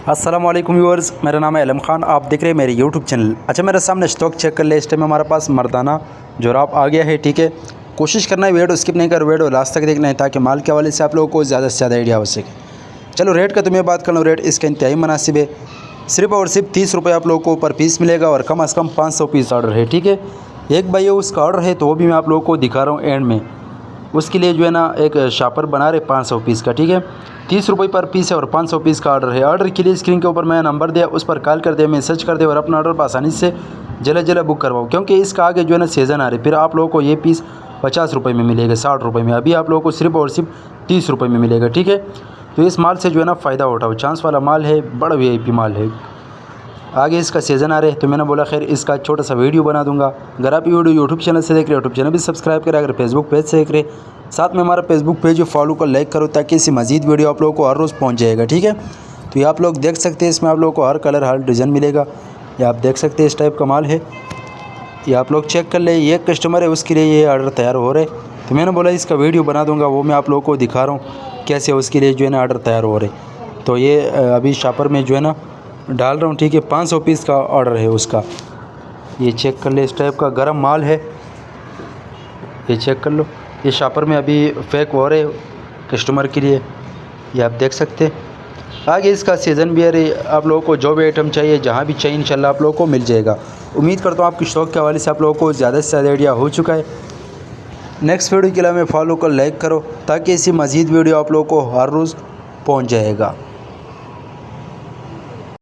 अस्सलाम वालेकुम व्यूअर्स, मेरा नाम है अलम खान। आप देख रहे हैं मेरे यूट्यूब चैनल। अच्छा, मेरे सामने स्टॉक चेक कर ले। इस टाइम हमारे पास मर्दाना जोराब आ गया है। ठीक है, कोशिश करना है वीडियो स्किप नहीं कर, वीडियो लास्ट तक देखना है ताकि माल के हवाले से आप लोगों को ज़्यादा से ज़्यादा आइडिया हो सके। चलो रेट का तुम्हें बात कर लो। रेट इसका इंतहाई मुनासिब है। सिर्फ और सिर्फ 30 रुपये आप लोगों को पर पीस मिलेगा और कम अज़ कम 500 पीस ऑर्डर है। ठीक है, एक भाई उसका ऑर्डर है तो वो भी मैं आप लोगों को दिखा रहा हूँ एंड में। उसके लिए जो है ना एक शापर बना रहे 500 पीस का। ठीक है, 30 रुपये पर पीस है और 500 पीस का ऑर्डर है। ऑर्डर के लिए स्क्रीन के ऊपर मैं नंबर दिया, उस पर कॉल कर दिया, मैसेज कर दिया और अपना ऑर्डर आसानी से जल्द बुक करवाओ, क्योंकि इसका आगे जो है ना सीज़न आ रही है। फिर आप लोगों को ये पीस 50 रुपये में मिलेगा, 60 रुपये में। अभी आप लोगों को सिर्फ और सिर्फ 30 रुपये में मिलेगा। ठीक है, तो इस माल से जो है ना फ़ायदा उठाओ। चांस वाला माल है, बड़ा VIP माल है। आगे इसका सीज़न आ रहा है तो मैंने बोला खैर इसका छोटा सा वीडियो बना दूंगा। अगर आप वीडियो यूट्यूब चैनल से देख रहे हो, यूट्यूब चैनल भी सब्सक्राइब करें। अगर फेसबुक पेज से देख रहे, साथ में हमारा फेसबुक पेज फॉलो कर लाइक करो ताकि इससे मज़ीद वीडियो आप लोगों को हर रोज़ पहुंच जाएगा। ठीक है, तो ये आप लोग देख सकते हैं, इसमें आप लोगों को हर कलर हर डिज़ाइन मिलेगा। ये आप देख सकते हैं, इस टाइप का माल है। ये आप लोग चेक कर ले। ये कस्टमर है, उसके लिए ये ऑर्डर तैयार हो रहे, तो मैंने बोला इसका वीडियो बना दूँगा। वो मैं आप लोगों को दिखा रहा हूँ कैसे उसके लिए जो है ना ऑर्डर तैयार हो रहे। तो ये अभी शॉपर में जो है ना डाल रहा हूँ। ठीक है, 500 पीस का ऑर्डर है उसका। ये चेक कर ले, इस टाइप का गर्म माल है। ये चेक कर लो, ये शॉपर में अभी फेक हो रहे कस्टमर के लिए। ये आप देख सकते हैं। आगे इसका सीज़न भी है। आप लोगों को जो भी आइटम चाहिए, जहाँ भी चाहिए, इंशाल्लाह आप लोगों को मिल जाएगा। उम्मीद करता हूँ आपकी स्टॉक के हवाले से आप लोगों को ज़्यादा से ज़्यादा आइडिया हो चुका है। नेक्स्ट वीडियो के लिए हमें फॉलो कर लाइक करो ताकि इसी मज़ीद वीडियो आप लोगों को हर रोज़ पहुँच जाएगा।